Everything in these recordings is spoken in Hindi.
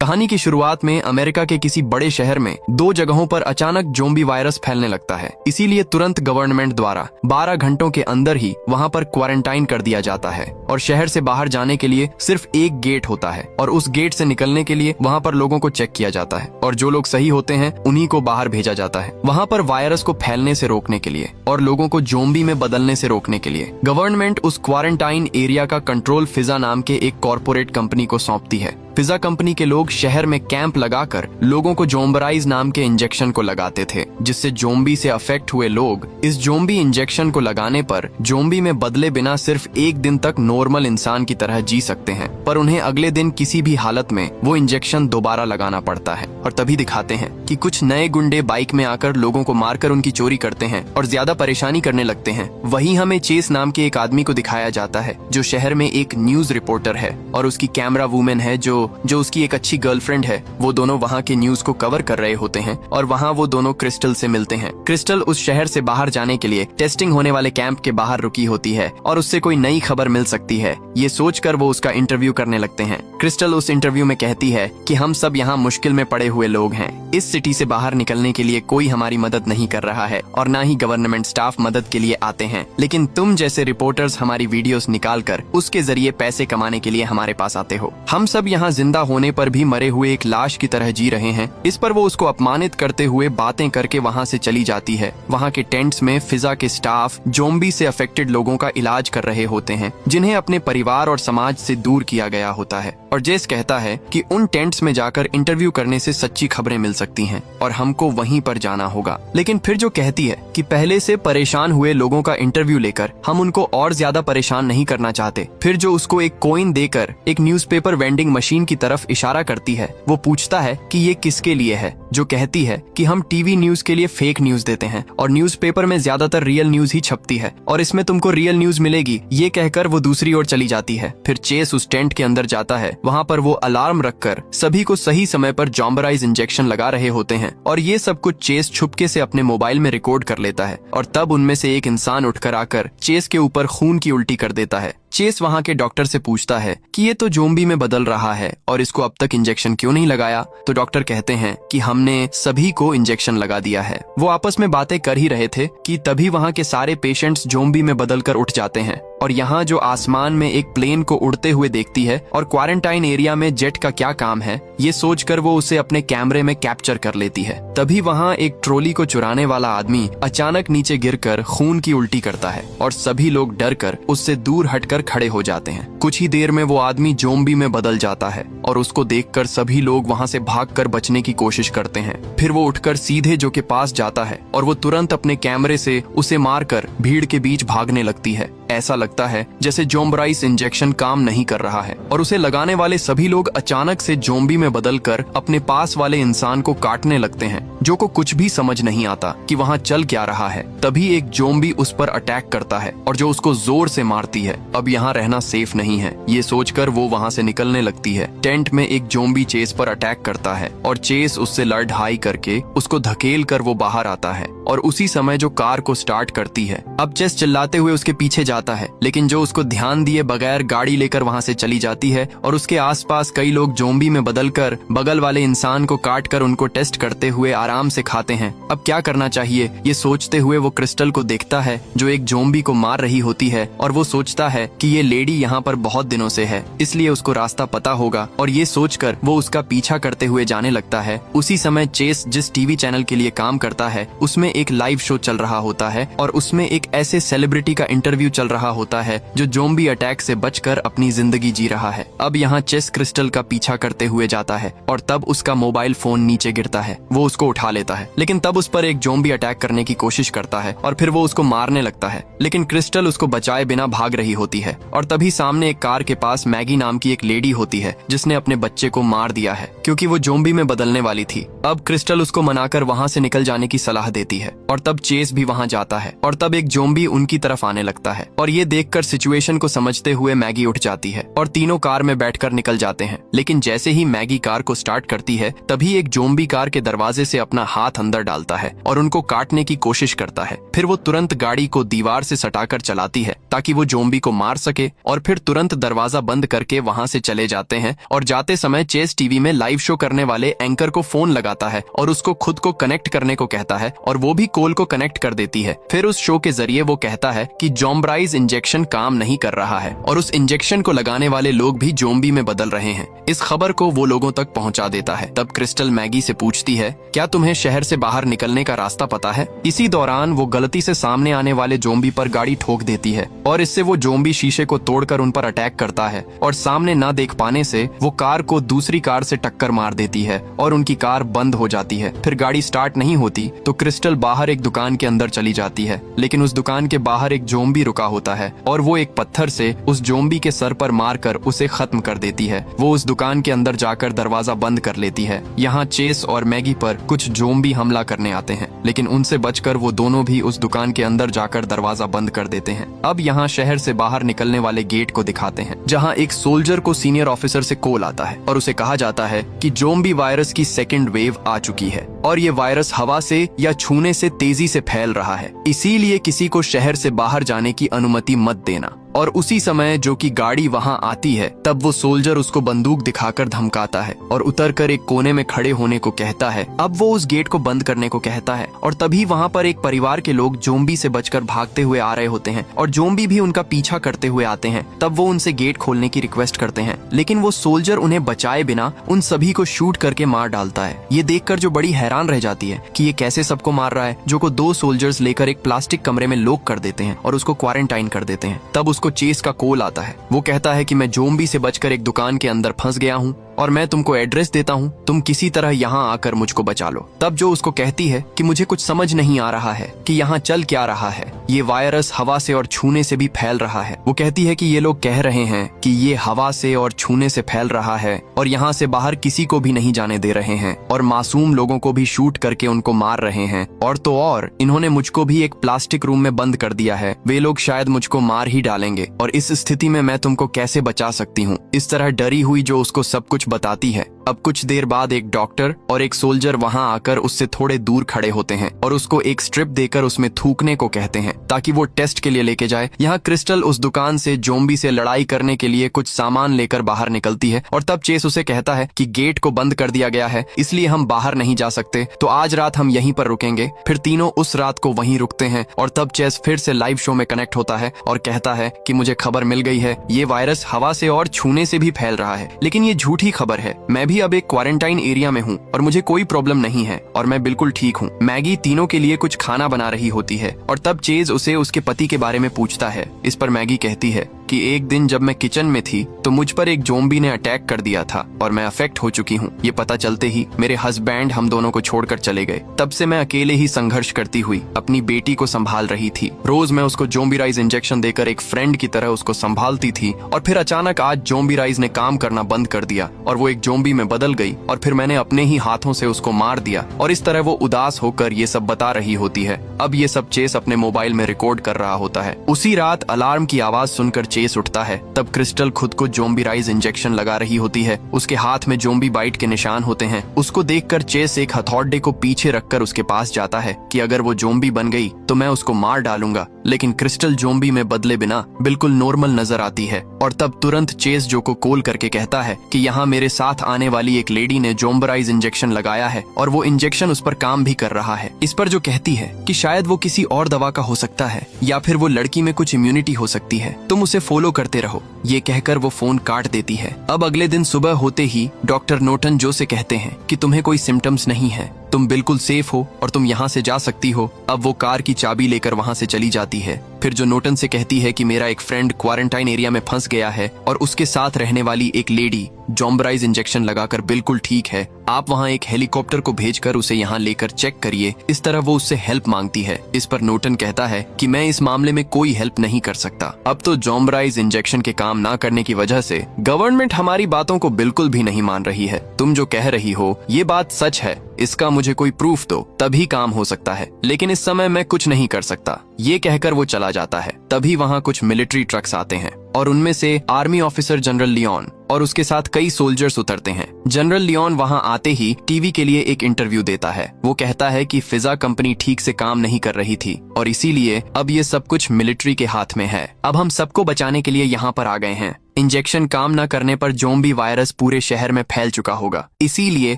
कहानी की शुरुआत में अमेरिका के किसी बड़े शहर में 2 जगहों पर अचानक ज़ोंबी वायरस फैलने लगता है। इसीलिए तुरंत गवर्नमेंट द्वारा 12 घंटों के अंदर ही वहां पर क्वारंटाइन कर दिया जाता है और शहर से बाहर जाने के लिए सिर्फ एक गेट होता है और उस गेट से निकलने के लिए वहां पर लोगों को चेक किया जाता है और जो लोग सही होते हैं उन्हीं को बाहर भेजा जाता है। वहां पर वायरस को फैलने से रोकने के लिए और लोगों को ज़ोंबी में बदलने से रोकने के लिए गवर्नमेंट उस क्वारंटाइन एरिया का कंट्रोल फिजा नाम के एक कॉर्पोरेट कंपनी को सौंपती है। फिजा कंपनी के लोग शहर में कैंप लगाकर लोगों को जोम्बराइज नाम के इंजेक्शन को लगाते थे, जिससे जोम्बी से अफेक्ट हुए लोग इस जोम्बी इंजेक्शन को लगाने पर जोम्बी में बदले बिना सिर्फ 1 दिन तक नॉर्मल इंसान की तरह जी सकते हैं, पर उन्हें अगले दिन किसी भी हालत में वो इंजेक्शन दोबारा लगाना पड़ता है। और तभी दिखाते हैं कि कुछ नए गुंडे बाइक में आकर लोगों को मारकर उनकी चोरी करते हैं और ज्यादा परेशानी करने लगते हैं। वहीं हमें चेस नाम के एक आदमी को दिखाया जाता है जो शहर में एक न्यूज रिपोर्टर है और उसकी कैमरा वुमेन है जो उसकी एक अच्छी गर्लफ्रेंड है। वो दोनों वहाँ के न्यूज को कवर कर रहे होते हैं और वहाँ वो दोनों क्रिस्टल से मिलते हैं। क्रिस्टल उस शहर से बाहर जाने के लिए टेस्टिंग होने वाले कैंप के बाहर रुकी होती है और उससे कोई नई खबर मिल सकती है। ये सोचकर वो उसका इंटरव्यू करने लगते हैं। क्रिस्टल उस इंटरव्यू में कहती है कि हम सब यहाँ मुश्किल में पड़े हुए लोग हैं। इस सिटी से बाहर निकलने के लिए कोई हमारी मदद नहीं कर रहा है और न ही गवर्नमेंट स्टाफ मदद के लिए आते हैं, लेकिन तुम जैसे रिपोर्टर्स हमारी वीडियोस निकालकर उसके जरिए पैसे कमाने के लिए हमारे पास आते हो। हम सब यहाँ जिंदा होने पर भी मरे हुए एक लाश की तरह जी रहे हैं। इस पर वो उसको अपमानित करते हुए बातें करके वहाँ से चली जाती है। वहाँ के टेंट्स में फिजा के स्टाफ ज़ोंबी से अफेक्टेड लोगों का इलाज कर रहे होते हैं, जिन्हें अपने परिवार और समाज से दूर किया गया होता है। और जेस कहता है कि उन टेंट्स में जाकर इंटरव्यू करने से सच्ची खबरें मिल सकती हैं और हमको वहीं पर जाना होगा। लेकिन फिर जो कहती है कि पहले से परेशान हुए लोगों का इंटरव्यू लेकर हम उनको और ज्यादा परेशान नहीं करना चाहते। फिर जो उसको एक कॉइन देकर एक न्यूज़पेपर वेंडिंग मशीन की तरफ इशारा करती है, वो पूछता है कि ये किसके लिए है। जो कहती है कि हम टीवी न्यूज के लिए फेक न्यूज देते हैं और न्यूज़पेपर में ज्यादातर रियल न्यूज ही छपती है और इसमें तुमको रियल न्यूज मिलेगी। ये कहकर वो दूसरी ओर चली जाती है। फिर चेस उस टेंट के अंदर जाता है। वहाँ पर वो अलार्म रखकर सभी को सही समय पर जोम्बराइज इंजेक्शन लगा रहे होते हैं और ये सब कुछ चेस छुपके से अपने मोबाइल में रिकॉर्ड कर लेता है और तब उनमें से एक इंसान उठकर आकर चेस के ऊपर खून की उल्टी कर देता है। चेस वहाँ के डॉक्टर से पूछता है कि ये तो ज़ोंबी में बदल रहा है और इसको अब तक इंजेक्शन क्यों नहीं लगाया। तो डॉक्टर कहते हैं कि हमने सभी को इंजेक्शन लगा दिया है। वो आपस में बातें कर ही रहे थे कि तभी वहाँ के सारे पेशेंट्स ज़ोंबी में बदलकर उठ जाते हैं और यहाँ जो आसमान में एक प्लेन को उड़ते हुए देखती है और क्वारंटाइन एरिया में जेट का क्या काम है, ये सोचकर वो उसे अपने कैमरे में कैप्चर कर लेती है। तभी वहाँ एक ट्रॉली को चुराने वाला आदमी अचानक नीचे गिरकर खून की उल्टी करता है और सभी लोग डर कर उससे दूर हटकर खड़े हो जाते हैं। कुछ ही देर में वो आदमी ज़ोंबी में बदल जाता है और उसको देखकर सभी लोग वहाँ से भागकर बचने की कोशिश करते हैं। फिर वो उठकर सीधे जो के पास जाता है और वो तुरंत अपने कैमरे से उसे मारकर भीड़ के बीच भागने लगती है। ऐसा लगता है जैसे जोम्बराइज इंजेक्शन काम नहीं कर रहा है और उसे लगाने वाले सभी लोग अचानक से ज़ोंबी में बदलकर अपने पास वाले इंसान को काटने लगते हैं, जो को कुछ भी समझ नहीं आता कि वहाँ चल क्या रहा है। तभी एक ज़ोंबी उस पर अटैक करता है और जो उसको जोर से मारती है। अब यहाँ रहना सेफ नहीं है, ये सोचकर वो वहाँ से निकलने लगती है। टेंट में एक ज़ोंबी चेस पर अटैक करता है और चेस उससे लड़ाई करके उसको धकेल कर वो बाहर आता है और उसी समय जो कार को स्टार्ट करती है। अब चेस चिल्लाते हुए उसके पीछे जाता है, लेकिन जो उसको ध्यान दिए बगैर गाड़ी लेकर वहाँ से चली जाती है और उसके आसपास कई लोग ज़ोंबी में बदलकर बगल वाले इंसान को काटकर उनको टेस्ट करते हुए आराम से खाते हैं। अब क्या करना चाहिए ये सोचते हुए वो क्रिस्टल को देखता है जो एक ज़ोंबी को मार रही होती है और वो सोचता है कि ये लेडी यहाँ पर बहुत दिनों से है, इसलिए उसको रास्ता पता होगा और ये सोचकर वो उसका पीछा करते हुए जाने लगता है। उसी समय चेस जिस टीवी चैनल के लिए काम करता है उसमें एक लाइव शो चल रहा होता है और उसमें एक ऐसे सेलिब्रिटी का इंटरव्यू चल रहा होता है जो ज़ोंबी अटैक से बचकर अपनी जिंदगी जी रहा है। अब यहाँ चेस क्रिस्टल का पीछा करते हुए जाता है और तब उसका मोबाइल फोन नीचे गिरता है। वो उसको उठा लेता है, लेकिन तब उस पर एक ज़ोंबी अटैक करने की कोशिश करता है और फिर वो उसको मारने लगता है, लेकिन क्रिस्टल उसको बचाए बिना भाग रही होती है। और तभी सामने एक कार के पास मैगी नाम की एक लेडी होती है जिसने अपने बच्चे को मार दिया है क्योंकि वो ज़ोंबी में बदलने वाली थी। अब क्रिस्टल उसको मनाकर वहाँ से निकल जाने की सलाह देती है और तब चेस भी वहाँ जाता है और तब एक ज़ोंबी उनकी तरफ आने लगता है और ये देखकर सिचुएशन को समझते हुए मैगी उठ जाती है और तीनों कार में बैठकर निकल जाते हैं। लेकिन जैसे ही मैगी कार को स्टार्ट करती है तभी एक ज़ॉम्बी कार के दरवाजे से अपना हाथ अंदर डालता है और उनको काटने की कोशिश करता है। फिर वो तुरंत गाड़ी को दीवार से सटाकर चलाती है ताकि वो ज़ॉम्बी को मार सके और फिर तुरंत दरवाजा बंद करके वहां से चले जाते हैं। और जाते समय चेस टीवी में लाइव शो करने वाले एंकर को फोन लगाता है और उसको खुद को कनेक्ट करने को कहता है और वो भी कोल को कनेक्ट कर देती है। फिर उस शो के जरिए वो कहता है कि ज़ॉम्बराइज इंजेक्शन काम नहीं कर रहा है और उस इंजेक्शन को लगाने वाले लोग भी ज़ॉम्बी में बदल रहे हैं। इस खबर को वो लोगों तक पहुंचा देता है। तब क्रिस्टल मैगी से पूछती है, क्या तुम्हें शहर से बाहर निकलने का रास्ता पता है? इसी दौरान वो गलती से सामने आने वाले ज़ॉम्बी पर गाड़ी ठोक देती है और इससे वो ज़ॉम्बी शीशे को तोड़कर उन पर अटैक करता है और सामने ना देख पाने से वो कार को दूसरी कार से टक्कर मार देती है और उनकी कार बंद हो जाती है। फिर गाड़ी स्टार्ट नहीं होती तो क्रिस्टल बाहर एक दुकान के अंदर चली जाती है, लेकिन उस दुकान के बाहर एक ज़ॉम्बी रुका होता है और वो एक पत्थर से उस ज़ॉम्बी के सर पर मारकर उसे खत्म कर देती है। वो उस दुकान के अंदर जाकर दरवाजा बंद कर लेती है। यहाँ चेस और मैगी पर कुछ ज़ॉम्बी हमला करने आते हैं, लेकिन उनसे बचकर वो दोनों भी उस दुकान के अंदर जाकर दरवाजा बंद कर देते हैं। अब यहाँ शहर से बाहर निकलने वाले गेट को दिखाते हैं, जहाँ एक सोल्जर को सीनियर ऑफिसर से कॉल आता है और उसे कहा जाता है कि ज़ॉम्बी वायरस की सेकंड वेव आ चुकी है और ये वायरस हवा से या छूने से तेजी से फैल रहा है, इसीलिए किसी को शहर से बाहर जाने की अनुमति मत देना। और उसी समय जो कि गाड़ी वहां आती है तब वो सोल्जर उसको बंदूक दिखाकर धमकाता है और उतरकर एक कोने में खड़े होने को कहता है। अब वो उस गेट को बंद करने को कहता है और तभी वहां पर एक परिवार के लोग ज़ॉम्बी से बचकर भागते हुए आ रहे होते हैं और ज़ॉम्बी भी उनका पीछा करते हुए आते हैं। तब वो उनसे गेट खोलने की रिक्वेस्ट करते हैं, लेकिन वो सोल्जर उन्हें बचाए बिना उन सभी को शूट करके मार डालता है। ये देखकर जो बड़ी हैरान रह जाती है कि ये कैसे सबको मार रहा है, जो को 2 सोल्जर्स लेकर एक प्लास्टिक कमरे में लॉक कर देते हैं और उसको क्वारंटाइन कर देते हैं। तब उसको चेस का कॉल आता है। वो कहता है कि मैं ज़ॉम्बी से बचकर एक दुकान के अंदर फंस गया हूँ और मैं तुमको एड्रेस देता हूँ, तुम किसी तरह यहाँ आकर मुझको बचा लो। तब जो उसको कहती है कि मुझे कुछ समझ नहीं आ रहा है कि यहाँ चल क्या रहा है, ये वायरस हवा से और छूने से भी फैल रहा है। वो कहती है कि ये लोग कह रहे हैं कि ये हवा से और छूने से फैल रहा है और यहाँ से बाहर किसी को भी नहीं जाने दे रहे हैं और मासूम लोगों को भी शूट करके उनको मार रहे हैं। और तो और इन्होंने मुझको भी एक प्लास्टिक रूम में बंद कर दिया है, वे लोग शायद मुझको मार ही डालेंगे और इस स्थिति में मैं तुमको कैसे बचा सकती हूँ। इस तरह डरी हुई जो उसको सब कुछ बताती है। अब कुछ देर बाद एक डॉक्टर और एक सोल्जर वहां आकर उससे थोड़े दूर खड़े होते हैं और उसको एक स्ट्रिप देकर उसमें थूकने को कहते हैं ताकि वो टेस्ट के लिए लेके जाए। यहाँ क्रिस्टल उस दुकान से ज़ॉम्बी से लड़ाई करने के लिए कुछ सामान लेकर बाहर निकलती है और तब चेस उसे कहता है कि गेट को बंद कर दिया गया है, इसलिए हम बाहर नहीं जा सकते, तो आज रात हम यहीं पर रुकेंगे। फिर तीनों उस रात को वहीं रुकते हैं और तब चेस फिर से लाइव शो में कनेक्ट होता है और कहता है कि मुझे खबर मिल गई है, ये वायरस हवा से और छूने से भी फैल रहा है, लेकिन ये झूठी खबर है। मैं भी अब एक क्वारंटाइन एरिया में हूँ और मुझे कोई प्रॉब्लम नहीं है और मैं बिल्कुल ठीक हूँ। मैगी तीनों के लिए कुछ खाना बना रही होती है और तब चेज उसे उसके पति के बारे में पूछता है। इस पर मैगी कहती है कि एक दिन जब मैं किचन में थी तो मुझ पर एक ज़ॉम्बी ने अटैक कर दिया था और मैं अफेक्ट हो चुकी हूँ। ये पता चलते ही मेरे हस्बैंड हम दोनों को छोड़कर चले गए। तब से मैं अकेले ही संघर्ष करती हुई अपनी बेटी को संभाल रही थी। रोज मैं उसको ज़ॉम्बीराइज इंजेक्शन देकर एक फ्रेंड की तरह उसको संभालती थी और फिर अचानक आज ज़ॉम्बीराइज ने काम करना बंद कर दिया और वो एक ज़ॉम्बी में बदल गई और फिर मैंने अपने ही हाथों से उसको मार दिया। और इस तरह वो उदास होकर ये सब बता रही होती है। अब ये सब चेस अपने मोबाइल में रिकॉर्ड कर रहा होता है। उसी रात अलार्म की आवाज सुनकर चेस उठता है। तब क्रिस्टल खुद को ज़ॉम्बीराइज इंजेक्शन लगा रही होती है। उसके हाथ में ज़ॉम्बी बाइट के निशान होते हैं। उसको देखकर चेस एक हथौड़े को पीछे रखकर उसके पास जाता है कि अगर वो ज़ॉम्बी बन गई तो मैं उसको मार डालूंगा, लेकिन क्रिस्टल ज़ॉम्बी में बदले बिना बिल्कुल नॉर्मल नजर आती है। और तब तुरंत चेस जो को कॉल करके कहता है कि यहाँ मेरे साथ आने वाली एक लेडी ने ज़ॉम्बीराइज इंजेक्शन लगाया है और वो इंजेक्शन उस पर काम भी कर रहा है। इस पर जो कहती है कि शायद वो किसी और दवा का हो सकता है या फिर वो लड़की में कुछ इम्यूनिटी हो सकती है, तुम उसे फॉलो करते रहो। ये कहकर वो फोन काट देती है। अब अगले दिन सुबह होते ही डॉक्टर नोटन जो से कहते हैं कि तुम्हें कोई सिम्टम्स नहीं है, तुम बिल्कुल सेफ हो और तुम यहाँ से जा सकती हो। अब वो कार की चाबी लेकर वहाँ से चली जाती है। फिर जो नोटन से कहती है कि मेरा एक फ्रेंड क्वारंटाइन एरिया में फंस गया है और उसके साथ रहने वाली एक लेडी ज़ॉम्बीराइज इंजेक्शन लगाकर बिल्कुल ठीक है, आप वहाँ एक हेलीकॉप्टर को भेजकर उसे यहाँ लेकर चेक करिए। इस तरह वो उससे हेल्प मांगती है। इस पर नोटन कहता है कि मैं इस मामले में कोई हेल्प नहीं कर सकता। अब तो ज़ॉम्बीराइज इंजेक्शन के काम ना करने की वजह से गवर्नमेंट हमारी बातों को बिल्कुल भी नहीं मान रही है। तुम जो कह रही हो ये बात सच है, इसका मुझे कोई प्रूफ दो, तभी काम हो सकता है, लेकिन इस समय मैं कुछ नहीं कर सकता। ये कहकर वो चला जाता है। तभी वहाँ कुछ मिलिट्री ट्रक्स आते हैं और उनमें से आर्मी ऑफिसर जनरल लियोन और उसके साथ कई सोल्जर्स उतरते हैं। जनरल लियोन वहां आते ही टीवी के लिए एक इंटरव्यू देता है। वो कहता है कि फिजा कंपनी ठीक से काम नहीं कर रही थी और इसीलिए अब ये सब कुछ मिलिट्री के हाथ में है। अब हम सबको बचाने के लिए यहाँ पर आ गए हैं। इंजेक्शन काम न करने पर ज़ोंबी वायरस पूरे शहर में फैल चुका होगा, इसीलिए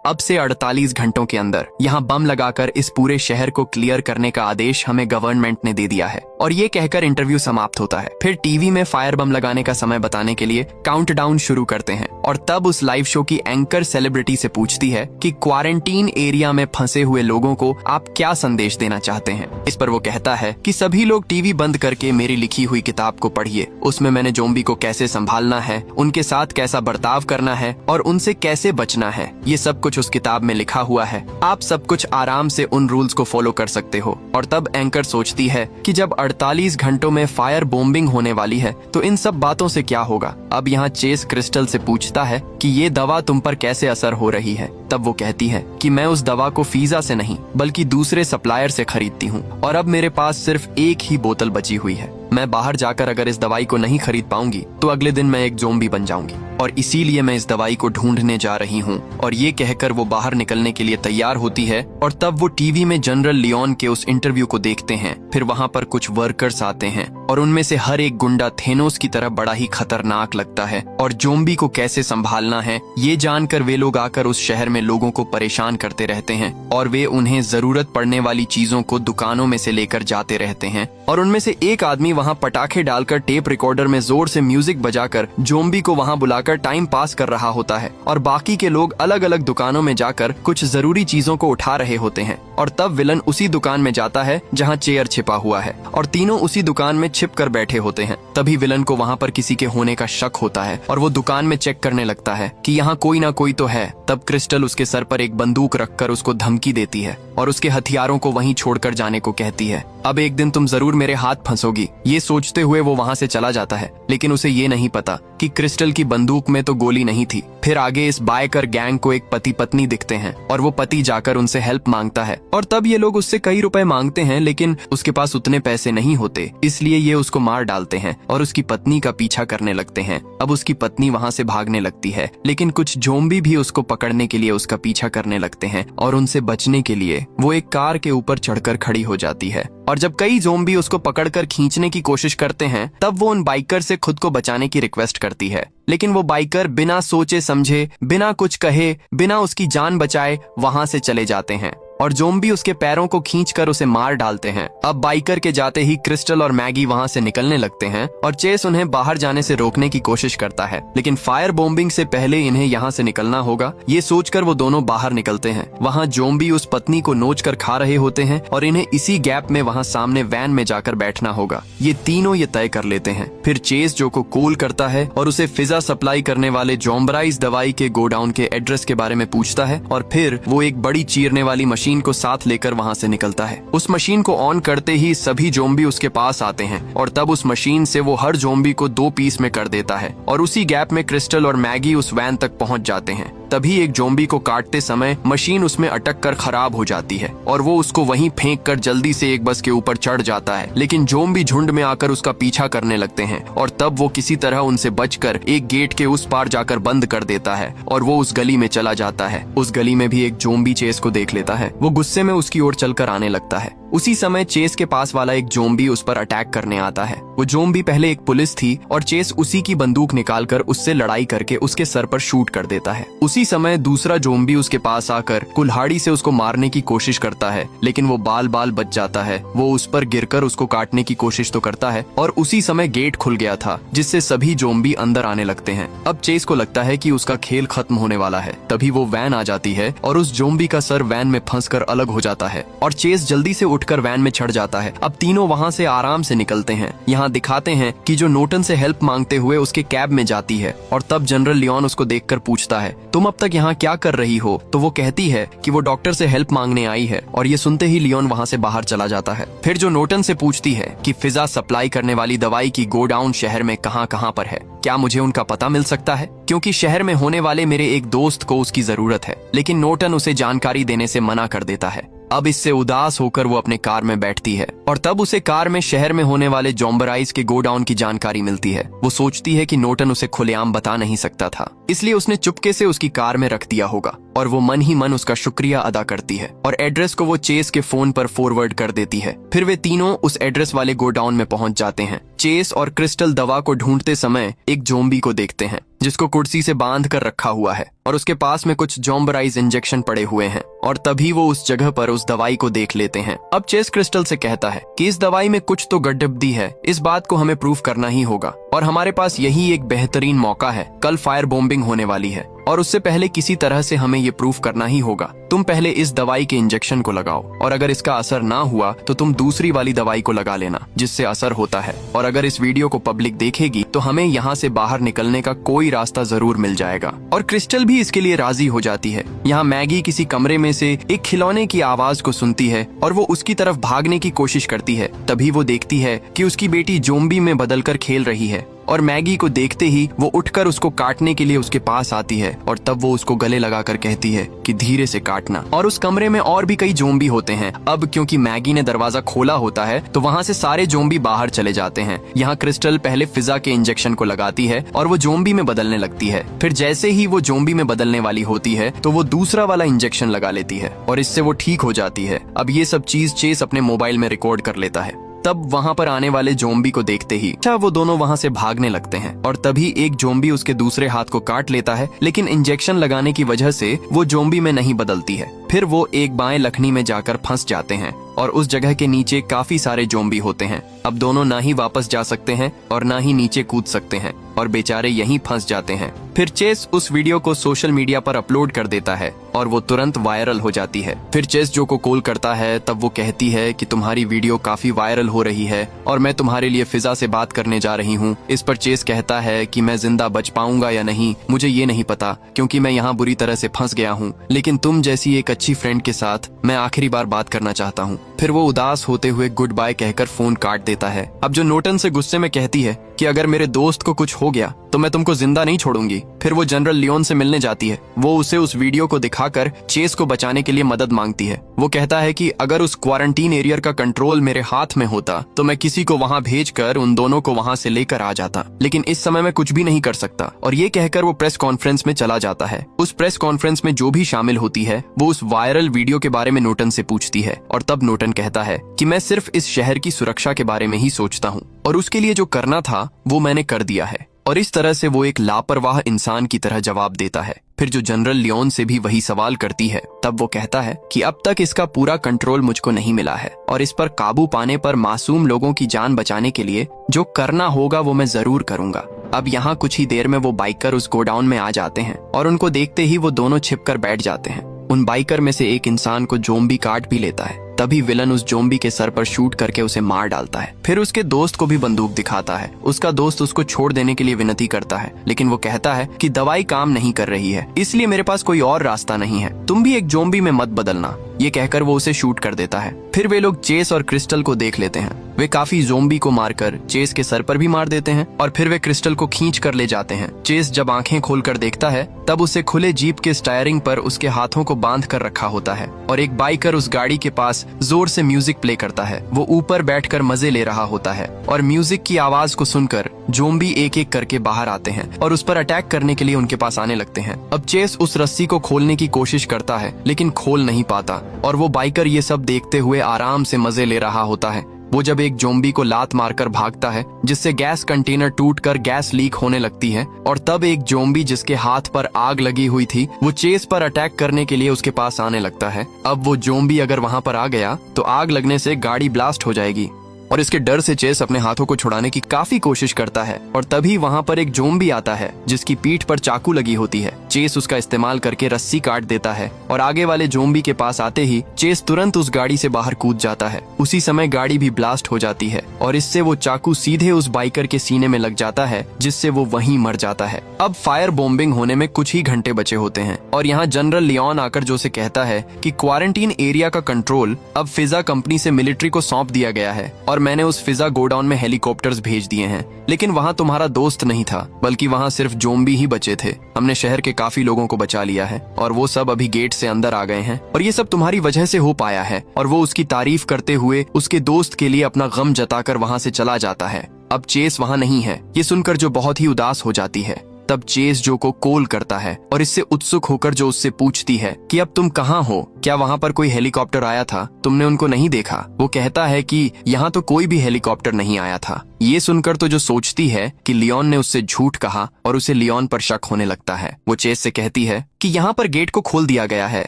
अब से 48 घंटों के अंदर यहाँ बम लगाकर इस पूरे शहर को क्लियर करने का आदेश हमें गवर्नमेंट ने दे दिया है। और ये कहकर इंटरव्यू समाप्त होता है। फिर टीवी में फायर बम लगाने का समय बताने के लिए काउंटडाउन शुरू करते हैं और तब उस लाइव शो की एंकर सेलिब्रिटी से पूछती है कि क्वारंटीन एरिया में फंसे हुए लोगों को आप क्या संदेश देना चाहते हैं। इस पर वो कहता है कि सभी लोग टीवी बंद करके मेरी लिखी हुई किताब को पढ़िए। उसमें मैंने ज़ोंबी को कैसे संभालना है, उनके साथ कैसा बर्ताव करना है और उनसे कैसे बचना है, ये सब कुछ उस किताब में लिखा हुआ है। आप सब कुछ आराम से उन रूल्स को फॉलो कर सकते हो। और तब एंकर सोचती है कि जब 48 घंटों में फायर बॉम्बिंग होने वाली है तो इन सब बातों से क्या होगा। अब यहाँ चेस क्रिस्टल से पूछता है कि ये दवा तुम पर कैसे असर हो रही है। तब वो कहती है कि मैं उस दवा को फिजा से नहीं बल्कि दूसरे सप्लायर से खरीदती हूँ और अब मेरे पास सिर्फ एक ही बोतल बची हुई है। मैं बाहर जाकर अगर इस दवाई को नहीं खरीद पाऊंगी तो अगले दिन मैं एक ज़ोंबी बन जाऊंगी और इसीलिए मैं इस दवाई को ढूंढने जा रही हूँ। और ये कहकर वो बाहर निकलने के लिए तैयार होती है और तब वो टीवी में जनरल लियोन के उस इंटरव्यू को देखते हैं। फिर वहाँ पर कुछ वर्कर्स आते हैं और उनमें से हर एक गुंडा थेनोस की तरह बड़ा ही खतरनाक लगता है और ज़ोंबी को कैसे संभालना है ये जानकर वे लोग आकर उस शहर में लोगों को परेशान करते रहते हैं और वे उन्हें जरूरत पड़ने वाली चीजों को दुकानों में से लेकर जाते रहते हैं। और उनमें से एक आदमी वहाँ पटाखे डालकर टेप रिकॉर्डर में जोर से म्यूजिक बजाकर ज़ोंबी को वहाँ बुलाकर टाइम पास कर रहा होता है और बाकी के लोग अलग अलग दुकानों में जाकर कुछ जरूरी चीजों को उठा रहे होते हैं। और तब विलन उसी दुकान में जाता है जहाँ चेयर छिपा हुआ है और तीनों उसी दुकान में छिप कर बैठे होते हैं। तभी विलन को वहाँ पर किसी के होने का शक होता है और वो दुकान में चेक करने लगता है कि यहाँ कोई ना कोई तो है। तब क्रिस्टल उसके सर पर एक बंदूक रखकर उसको धमकी देती है और उसके हथियारों को वहीं छोड़कर जाने को कहती है। अब एक दिन तुम जरूर मेरे हाथ फंसोगी, ये सोचते हुए वो वहाँ से चला जाता है। लेकिन उसे ये नहीं पता कि क्रिस्टल की बंदूक में तो गोली नहीं थी। फिर आगे इस बाइकर गैंग को एक पति पत्नी दिखते हैं और वो पति जाकर उनसे हेल्प मांगता है और तब ये लोग उससे कई रुपए मांगते हैं लेकिन उसके पास उतने पैसे नहीं होते, इसलिए ये उसको मार डालते हैं और उसकी पत्नी का पीछा करने लगते हैं। अब उसकी पत्नी वहाँ से भागने लगती है लेकिन कुछ ज़ोंबी भी उसको पकड़ने के लिए उसका पीछा करने लगते हैं और उनसे बचने के लिए वो एक कार के ऊपर चढ़कर खड़ी हो जाती है। और जब कई ज़ोंबी उसको पकड़कर खींचने की कोशिश करते हैं तब वो उन बाइकर से खुद को बचाने की रिक्वेस्ट करती है। लेकिन वो बाइकर बिना सोचे समझे, बिना कुछ कहे, बिना उसकी जान बचाए वहां से चले जाते हैं और ज़ोंबी उसके पैरों को खींचकर उसे मार डालते हैं। अब बाइकर के जाते ही क्रिस्टल और मैगी वहां से निकलने लगते हैं और चेस उन्हें बाहर जाने से रोकने की कोशिश करता है लेकिन फायर बॉम्बिंग से पहले इन्हें यहाँ से निकलना होगा। ये सोचकर वो दोनों बाहर निकलते हैं। वहाँ ज़ोंबी उस पत्नी को नोचकर खा रहे होते हैं और इन्हें इसी गैप में वहाँ सामने वैन में जाकर बैठना होगा। ये तीनों ये तय कर लेते हैं। फिर चेस जो को कॉल करता है और उसे फिजा सप्लाई करने वाले ज़ोम्बराइज दवाई के गोडाउन के एड्रेस के बारे में पूछता है और फिर वो एक बड़ी चीरने वाली मशीन को साथ लेकर वहां से निकलता है। उस मशीन को ऑन करते ही सभी ज़ोंबी उसके पास आते हैं और तब उस मशीन से वो हर ज़ोंबी को 2 पीस में कर देता है और उसी गैप में क्रिस्टल और मैगी उस वैन तक पहुंच जाते हैं। तभी एक ज़ोंबी को काटते समय मशीन उसमें अटक कर खराब हो जाती है और वो उसको वहीं फेंक कर जल्दी से एक बस के ऊपर चढ़ जाता है। लेकिन ज़ोंबी झुंड में आकर उसका पीछा करने लगते हैं और तब वो किसी तरह उनसे बचकर एक गेट के उस पार जाकर बंद कर देता है और वो उस गली में चला जाता है। उस गली में भी एक ज़ोंबी चेस को देख लेता है। वो गुस्से में उसकी ओर चलकर आने लगता है। उसी समय चेस के पास वाला एक ज़ोंबी उस पर अटैक करने आता है। वो ज़ोंबी पहले एक पुलिस थी और चेस उसी की बंदूक निकालकर उससे लड़ाई करके उसके सर पर शूट कर देता है। उसी समय दूसरा ज़ोंबी उसके पास आकर कुल्हाड़ी से उसको मारने की कोशिश करता है लेकिन वो बाल बाल बच जाता है। वो उस पर गिरकर उसको काटने की कोशिश तो करता है और उसी समय गेट खुल गया था जिससे सभी ज़ोंबी अंदर आने लगते हैं। अब चेस को लगता है कि उसका खेल खत्म होने वाला है। तभी वो वैन आ जाती है और उस ज़ोंबी का सर वैन में फंसकर अलग हो जाता है और चेस जल्दी से उठकर वैन में चढ़ जाता है। अब तीनों वहाँ से आराम से निकलते हैं। यहाँ दिखाते हैं कि जो नोटन से हेल्प मांगते हुए उसके कैब में जाती है और तब जनरल लियोन उसको देखकर पूछता है, तुम अब तक यहाँ क्या कर रही हो? तो वो कहती है कि वो डॉक्टर से हेल्प मांगने आई है और ये सुनते ही लियोन वहाँ से बाहर चला जाता है। फिर जो नोटन से पूछती है कि फिजा सप्लाई करने वाली दवाई की गोडाउन शहर में कहाँ पर है, क्या मुझे उनका पता मिल सकता है? क्योंकि शहर में होने वाले मेरे एक दोस्त को उसकी जरूरत है। लेकिन नोटन उसे जानकारी देने से मना कर देता है। अब इससे उदास होकर वो अपने कार में बैठती है और तब उसे कार में शहर में होने वाले जॉम्बराइज के गोडाउन की जानकारी मिलती है। वो सोचती है कि नोटन उसे खुलेआम बता नहीं सकता था, इसलिए उसने चुपके से उसकी कार में रख दिया होगा और वो मन ही मन उसका शुक्रिया अदा करती है और एड्रेस को वो चेस के फोन पर फॉरवर्ड कर देती है। फिर वे तीनों उस एड्रेस वाले गोडाउन में पहुंच जाते हैं। चेस और क्रिस्टल दवा को ढूंढते समय एक जोम्बी को देखते हैं जिसको कुर्सी से बांध कर रखा हुआ है और उसके पास में कुछ जॉम्बराइज इंजेक्शन पड़े हुए हैं और तभी वो उस जगह पर उस दवाई को देख लेते हैं। अब चेस क्रिस्टल से कहता है कि इस दवाई में कुछ तो गड़बड़ी है, इस बात को हमें प्रूफ करना ही होगा और हमारे पास यही एक बेहतरीन मौका है। कल फायर बॉम्बिंग होने वाली है और उससे पहले किसी तरह से हमें ये प्रूफ करना ही होगा। तुम पहले इस दवाई के इंजेक्शन को लगाओ और अगर इसका असर ना हुआ तो तुम दूसरी वाली दवाई को लगा लेना जिससे असर होता है, और अगर इस वीडियो को पब्लिक देखेगी तो हमें यहाँ से बाहर निकलने का कोई रास्ता जरूर मिल जाएगा। और क्रिस्टल भी इसके लिए राजी हो जाती है। यहाँ मैगी किसी कमरे में से एक खिलौने की आवाज को सुनती है और वो उसकी तरफ भागने की कोशिश करती है। तभी वो देखती है कि उसकी बेटी जोम्बी में बदलकर खेल रही है और मैगी को देखते ही वो उठकर उसको काटने के लिए उसके पास आती है और तब वो उसको गले लगाकर कहती है कि धीरे से काटना। और उस कमरे में और भी कई जोम्बी होते हैं। अब क्योंकि मैगी ने दरवाजा खोला होता है तो वहाँ से सारे जोम्बी बाहर चले जाते हैं। यहाँ क्रिस्टल पहले फिजा के इंजेक्शन को लगाती है और वो जोम्बी में बदलने लगती है। फिर जैसे ही वो जोम्बी में बदलने वाली होती है तो वो दूसरा वाला इंजेक्शन लगा लेती है और इससे वो ठीक हो जाती है। अब ये सब चीज चेस अपने मोबाइल में रिकॉर्ड कर लेता है। तब वहाँ पर आने वाले जोम्बी को देखते ही वो दोनों वहाँ से भागने लगते हैं और तभी एक जोम्बी उसके दूसरे हाथ को काट लेता है, लेकिन इंजेक्शन लगाने की वजह से वो जोम्बी में नहीं बदलती है। फिर वो एक बाएं लखनी में जाकर फंस जाते हैं और उस जगह के नीचे काफी सारे जोम्बी होते हैं। अब दोनों ना ही वापस जा सकते हैं और ना ही नीचे कूद सकते हैं और बेचारे यहीं फंस जाते हैं। फिर चेस उस वीडियो को सोशल मीडिया पर अपलोड कर देता है और वो तुरंत वायरल हो जाती है। फिर चेस जो को कॉल करता है तब वो कहती है कि तुम्हारी वीडियो काफी वायरल हो रही है और मैं तुम्हारे लिए फिजा से बात करने जा रही हूँ। इस पर चेस कहता है कि मैं जिंदा बच पाऊंगा या नहीं मुझे ये नहीं पता क्योंकि मैं यहाँ बुरी तरह से फंस गया हूँ, लेकिन तुम जैसी एक अच्छी फ्रेंड के साथ मैं आखिरी बार बात करना चाहता हूँ। फिर वो उदास होते हुए गुड बाय कहकर फोन काट देता है। अब जो नोटन से गुस्से में कहती है कि अगर मेरे दोस्त को कुछ हो गया तो मैं तुमको जिंदा नहीं छोड़ूंगी। फिर वो जनरल लियोन से मिलने जाती है। वो उसे उस वीडियो को दिखाकर चेस को बचाने के लिए मदद मांगती है। वो कहता है कि अगर उस क्वारंटीन एरिया का कंट्रोल मेरे हाथ में होता तो मैं किसी को वहाँ भेजकर उन दोनों को वहाँ से लेकर आ जाता, लेकिन इस समय मैं कुछ भी नहीं कर सकता। और ये कहकर वो प्रेस कॉन्फ्रेंस में चला जाता है। उस प्रेस कॉन्फ्रेंस में जो भी शामिल होती है वो उस वायरल वीडियो के बारे में नोटन से पूछती है और तब नोटन कहता है कि मैं सिर्फ इस शहर की सुरक्षा के बारे में ही सोचता हूँ और उसके लिए जो करना था वो मैंने कर दिया है। और इस तरह से वो एक लापरवाह इंसान की तरह जवाब देता है। फिर जो जनरल लियोन से भी वही सवाल करती है तब वो कहता है कि अब तक इसका पूरा कंट्रोल मुझको नहीं मिला है और इस पर काबू पाने पर मासूम लोगों की जान बचाने के लिए जो करना होगा वो मैं जरूर करूंगा। अब यहाँ कुछ ही देर में वो बाइकर उस गोडाउन में आ जाते हैं और उनको देखते ही वो दोनों छिपकर बैठ जाते हैं। उन बाइकर में से एक इंसान को जोम्बी काट भी लेता है। तभी विलन उस जोम्बी के सर पर शूट करके उसे मार डालता है। फिर उसके दोस्त को भी बंदूक दिखाता है। उसका दोस्त उसको छोड़ देने के लिए विनती करता है, लेकिन वो कहता है कि दवाई काम नहीं कर रही है, इसलिए मेरे पास कोई और रास्ता नहीं है, तुम भी एक जोम्बी में मत बदलना। ये कहकर वो उसे शूट कर देता है। फिर वे लोग चेस और क्रिस्टल को देख लेते हैं। वे काफी जोम्बी को मारकर चेस के सर पर भी मार देते हैं और फिर वे क्रिस्टल को खींच कर ले जाते हैं। चेस जब आंखें खोलकर देखता है तब उसे खुले जीप के स्टायरिंग पर उसके हाथों को बांध कर रखा होता है और एक बाइकर उस गाड़ी के पास जोर से म्यूजिक प्ले करता है। वो ऊपर बैठकर मजे ले रहा होता है और म्यूजिक की आवाज को सुनकर जोम्बी एक एक करके बाहर आते हैं और उस पर अटैक करने के लिए उनके पास आने लगते हैं। अब चेस उस रस्सी को खोलने की कोशिश करता है लेकिन खोल नहीं पाता और वो बाइकर ये सब देखते हुए आराम से मजे ले रहा होता है। वो जब एक जोम्बी को लात मारकर भागता है जिससे गैस कंटेनर टूटकर गैस लीक होने लगती है और तब एक जोम्बी जिसके हाथ पर आग लगी हुई थी वो चेस पर अटैक करने के लिए उसके पास आने लगता है। अब वो जोम्बी अगर वहां पर आ गया तो आग लगने से गाड़ी ब्लास्ट हो जाएगी और इसके डर से चेस अपने हाथों को छुड़ाने की काफी कोशिश करता है और तभी वहाँ पर एक जोम्बी आता है जिसकी पीठ पर चाकू लगी होती है। चेस उसका इस्तेमाल करके रस्सी काट देता है और आगे वाले जोम्बी के पास आते ही चेस तुरंत उस गाड़ी से बाहर कूद जाता है। उसी समय गाड़ी भी ब्लास्ट हो जाती है और इससे वो चाकू सीधे उस बाइकर के सीने में लग जाता है जिससे वो वहीं मर जाता है। अब फायर बॉम्बिंग होने में कुछ ही घंटे बचे होते हैं और यहाँ जनरल लियोन आकर जो से कहता है कि क्वारंटीन एरिया का कंट्रोल अब फिजा कंपनी से मिलिट्री को सौंप दिया गया है और मैंने उस फिजा गोडाउन में हेलीकॉप्टर्स भेज दिए हैं, लेकिन वहाँ तुम्हारा दोस्त नहीं था, बल्कि वहाँ सिर्फ जोम्बी ही बचे थे। हमने शहर के काफी लोगों को बचा लिया है और वो सब अभी गेट से अंदर आ गए हैं, और ये सब तुम्हारी वजह से हो पाया है। और वो उसकी तारीफ करते हुए उसके दोस्त के लिए अपना गम जताकर वहाँ से चला जाता है। अब चेस वहाँ नहीं है, ये सुनकर जो बहुत ही उदास हो जाती है। तब चेस जो को कॉल करता है और इससे उत्सुक होकर जो उससे पूछती है कि अब तुम कहाँ हो, क्या वहाँ पर कोई हेलीकॉप्टर आया था, तुमने उनको नहीं देखा? वो कहता है कि यहाँ तो कोई भी हेलीकॉप्टर नहीं आया था। ये सुनकर तो जो सोचती है कि लियोन ने उससे झूठ कहा और उसे लियोन पर शक होने लगता है। वो चेस से कहती है कि यहाँ पर गेट को खोल दिया गया है,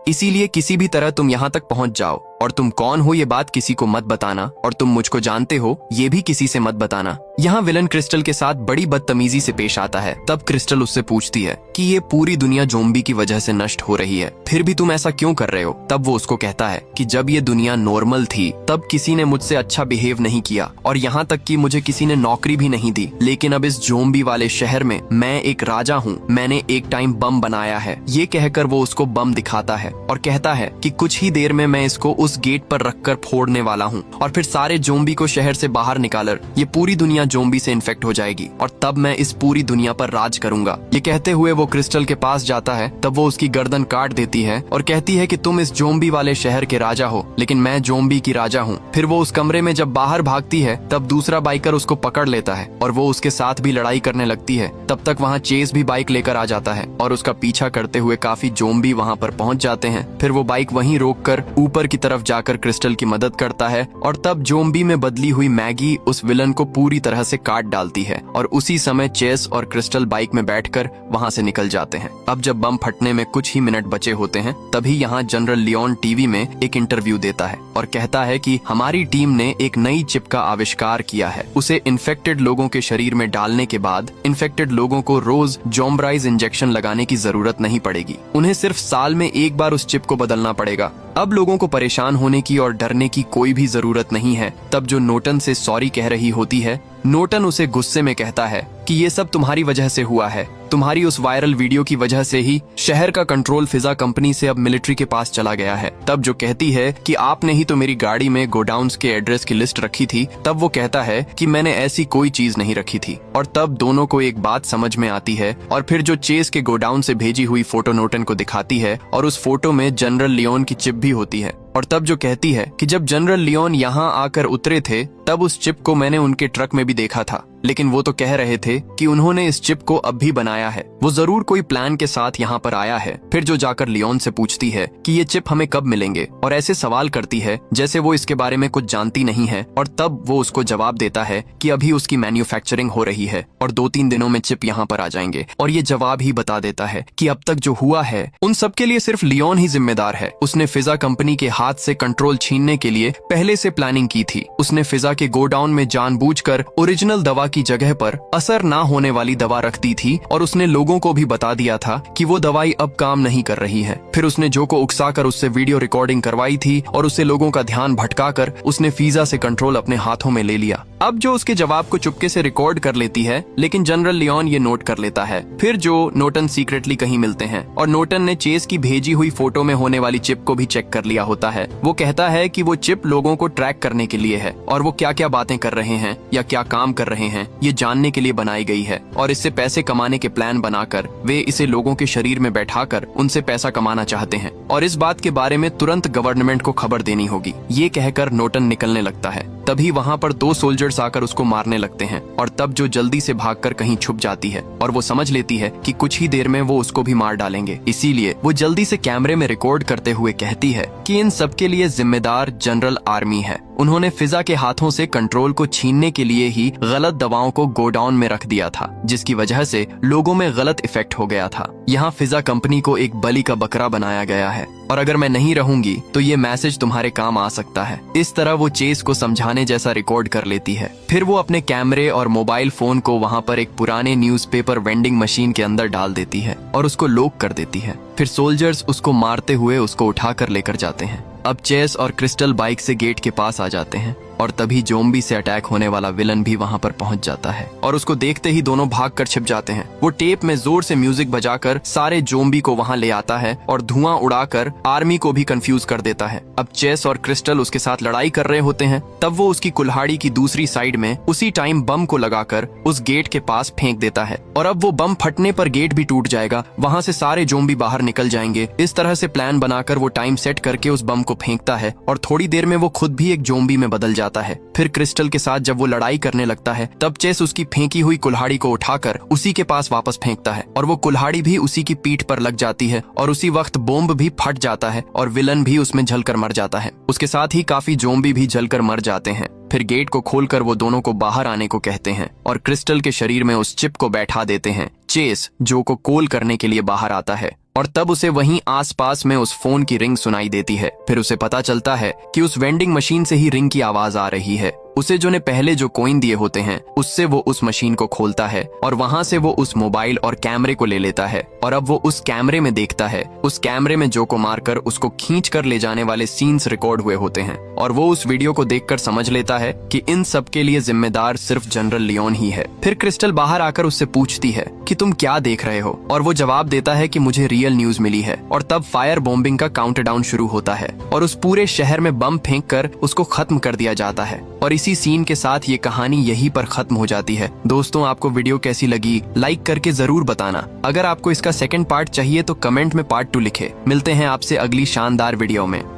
इसीलिए किसी भी तरह तुम यहाँ तक पहुँच जाओ, और तुम कौन हो ये बात किसी को मत बताना, और तुम मुझको जानते हो ये भी किसी से मत बताना। यहाँ विलन क्रिस्टल के साथ बड़ी बदतमीजी से पेश आता है। तब क्रिस्टल उससे पूछती है कि ये पूरी दुनिया जोम्बी की वजह से नष्ट हो रही है, फिर भी तुम ऐसा क्यों कर रहे हो? तब वो उसको कहता है कि जब ये दुनिया नॉर्मल थी तब किसी ने मुझसे अच्छा बिहेव नहीं किया, और यहाँ तक कि मुझे किसी ने नौकरी भी नहीं दी, लेकिन अब इस जोम्बी वाले शहर में मैं एक राजा हूँ, मैंने एक टाइम बम बनाया है। ये कहकर वो उसको बम दिखाता है और कहता है कि कुछ ही देर में मैं इसको उस गेट पर रखकर फोड़ने वाला हूँ, और फिर सारे जोम्बी को शहर से बाहर निकालकर ये पूरी दुनिया जोम्बी से इन्फेक्ट हो जाएगी, और तब मैं इस पूरी दुनिया पर राज करूंगा। ये कहते हुए वो क्रिस्टल के पास जाता है। तब वो उसकी गर्दन काट देती है और कहती है कि तुम इस जोम्बी वाले शहर के राजा हो, लेकिन मैं जोम्बी की राजा हूँ। फिर वो उस कमरे में जब बाहर भागती है तब दूसरा बाइकर उसको पकड़ लेता है और वो उसके साथ भी लड़ाई करने लगती है। तब तक वहाँ चेस भी बाइक लेकर आ जाता है और उसका पीछा करते हुए काफी जोम्बी वहाँ पर पहुँच जाते हैं। फिर वो बाइक वहीं रोककर ऊपर की तरफ जाकर क्रिस्टल की मदद करता है, और तब जोम्बी में बदली हुई मैगी उस विलन को पूरी तरह से काट डालती है, और उसी समय चेस और क्रिस्टल बाइक में बैठकर वहाँ से निकल जाते हैं। अब जब बम फटने में कुछ ही मिनट बचे होते हैं तभी यहाँ जनरल लियोन टीवी में एक इंटरव्यू देता है और कहता है कि हमारी टीम ने एक नई चिप का आविष्कार किया है। उसे इन्फेक्टेड लोगों के शरीर में डालने के बाद इन्फेक्टेड लोगों को रोज जोम्ब्राइज इंजेक्शन लगाने की जरूरत नहीं पड़ेगी, उन्हें सिर्फ साल में एक बार उस चिप को बदलना पड़ेगा। अब लोगों को परेशान होने की और डरने की कोई भी जरूरत नहीं है। तब जो नोटन से सॉरी कह रही होती है, नोटन उसे गुस्से में कहता है कि ये सब तुम्हारी वजह से हुआ है, तुम्हारी उस वायरल वीडियो की वजह से ही शहर का कंट्रोल फिजा कंपनी से अब मिलिट्री के पास चला गया है। तब जो कहती है कि आपने ही तो मेरी गाड़ी में गोडाउन्स के एड्रेस की लिस्ट रखी थी, तब वो कहता है कि मैंने ऐसी कोई चीज नहीं रखी थी। और तब दोनों को एक बात समझ में आती है, और फिर जो चेस के गोडाउन से भेजी हुई फोटो नोटन को दिखाती है और उस फोटो में जनरल लियोन की चिप भी होती है। और तब जो कहती है कि जब जनरल लियोन यहाँ आकर उतरे थे तब उस चिप को मैंने उनके ट्रक में भी देखा था, लेकिन वो तो कह रहे थे कि उन्होंने इस चिप को अब भी बनाया है, वो जरूर कोई प्लान के साथ यहाँ पर आया है। फिर जो जाकर लियोन से पूछती है कि ये चिप हमें कब मिलेंगे, और ऐसे सवाल करती है जैसे वो इसके बारे में कुछ जानती नहीं है। और तब वो उसको जवाब देता है कि अभी उसकी मैन्युफैक्चरिंग हो रही है और 2-3 दिनों में चिप यहाँ पर आ जाएंगे। और ये जवाब ही बता देता है कि अब तक जो हुआ है उन सब के लिए सिर्फ लियोन ही जिम्मेदार है। उसने फिजा कंपनी के हाथ से कंट्रोल छीनने के लिए पहले से प्लानिंग की थी। उसने फिजा के गोडाउन में जानबूझकर ओरिजिनल दवा की जगह पर असर ना होने वाली दवा रख दी थी, और उसने लोगों को भी बता दिया था कि वो दवाई अब काम नहीं कर रही है। फिर उसने जो को उकसाकर उससे वीडियो रिकॉर्डिंग करवाई थी और उससे लोगों का ध्यान भटकाकर उसने फिजा से कंट्रोल अपने हाथों में ले लिया। अब जो उसके जवाब को चुपके से रिकॉर्ड कर लेती है, लेकिन जनरल लियोन ये नोट कर लेता है। फिर जो नोटन सीक्रेटली कहीं मिलते हैं और नोटन ने चेस की भेजी हुई फोटो में होने वाली चिप को भी चेक कर लिया होता है। वो कहता है कि वो चिप लोगों को ट्रैक करने के लिए है, और वो क्या क्या बातें कर रहे हैं या क्या काम कर रहे हैं ये जानने के लिए बनाई गई है, और इससे पैसे कमाने के प्लान बनाकर वे इसे लोगों के शरीर में बैठाकर उनसे पैसा कमाना चाहते हैं, और इस बात के बारे में तुरंत गवर्नमेंट को खबर देनी होगी। ये कहकर नोटन निकलने लगता है। तभी वहाँ पर 2 सोल्जर्स आकर उसको मारने लगते हैं, और तब जो जल्दी से भागकर कहीं छुप जाती है और वो समझ लेती है कि कुछ ही देर में वो उसको भी मार डालेंगे। इसीलिए वो जल्दी से कैमरे में रिकॉर्ड करते हुए कहती है कि इन सब के लिए जिम्मेदार जनरल आर्मी है। उन्होंने फिजा के हाथों से कंट्रोल को छीनने के लिए ही गलत दवाओं को गोडाउन में रख दिया था, जिसकी वजह से लोगों में गलत इफेक्ट हो गया था। यहाँ फिजा कंपनी को एक बलि का बकरा बनाया गया है, और अगर मैं नहीं रहूंगी तो ये मैसेज तुम्हारे काम आ सकता है। इस तरह वो चेस को समझाने जैसा रिकॉर्ड कर लेती है। फिर वो अपने कैमरे और मोबाइल फोन को वहाँ पर एक पुराने न्यूज़पेपर वेंडिंग मशीन के अंदर डाल देती है और उसको लॉक कर देती है। फिर सोल्जर्स उसको मारते हुए उसको उठाकर लेकर जाते हैं। अब चेस और क्रिस्टल बाइक से गेट के पास आ जाते हैं। और तभी जोम्बी से अटैक होने वाला विलन भी वहाँ पर पहुँच जाता है और उसको देखते ही दोनों भागकर छिप जाते हैं। वो टेप में जोर से म्यूजिक बजाकर सारे जोम्बी को वहाँ ले आता है और धुआं उड़ाकर आर्मी को भी कंफ्यूज कर देता है। अब चेस और क्रिस्टल उसके साथ लड़ाई कर रहे होते हैं, तब वो उसकी कुल्हाड़ी की दूसरी साइड में उसी टाइम बम को लगाकर उस गेट के पास फेंक देता है और अब वो बम फटने पर गेट भी टूट जाएगा, वहाँ से सारे जोम्बी बाहर निकल जाएंगे। इस तरह से प्लान बनाकर वो टाइम सेट करके उस बम को फेंकता है और थोड़ी देर में वो खुद भी एक जोम्बी में बदल जाता है। फिर क्रिस्टल के साथ जब वो लड़ाई करने लगता है तब चेस उसकी फेंकी हुई कुल्हाड़ी को उठाकर उसी के पास वापस फेंकता है और वो कुल्हाड़ी भी उसी की पीठ पर लग जाती है और उसी वक्त बॉम्ब भी फट जाता है और विलन भी उसमें जलकर मर जाता है। उसके साथ ही काफी जोम्बी भी जलकर मर जाते हैं। फिर गेट को खोलकर वो दोनों को बाहर आने को कहते हैं और क्रिस्टल के शरीर में उस चिप को बैठा देते हैं। चेस जो को कॉल करने के लिए बाहर आता है और तब उसे वहीं आसपास में उस फोन की रिंग सुनाई देती है। फिर उसे पता चलता है कि उस वेंडिंग मशीन से ही रिंग की आवाज आ रही है। उसे जो ने पहले जो कॉइन दिए होते हैं उससे वो उस मशीन को खोलता है और वहां से वो उस मोबाइल और कैमरे को ले लेता है और अब वो उस कैमरे में देखता है। उस कैमरे में जो को मारकर उसको खींच कर ले जाने वाले सीन्स रिकॉर्ड हुए होते हैं और वो उस वीडियो को देखकर समझ लेता है कि इन सब के लिए जिम्मेदार सिर्फ जनरल लियोन ही है। फिर क्रिस्टल बाहर आकर उससे पूछती है कि तुम क्या देख रहे हो और वो जवाब देता है कि मुझे रियल न्यूज मिली है और तब फायर बॉम्बिंग का काउंटडाउन शुरू होता है और उस पूरे शहर में बम फेंक कर उसको खत्म कर दिया जाता है और इसी सीन के साथ ये कहानी यहीं पर खत्म हो जाती है। दोस्तों, आपको वीडियो कैसी लगी लाइक करके जरूर बताना। अगर आपको इसका सेकंड पार्ट चाहिए तो कमेंट में पार्ट 2 लिखे। मिलते हैं आपसे अगली शानदार वीडियो में।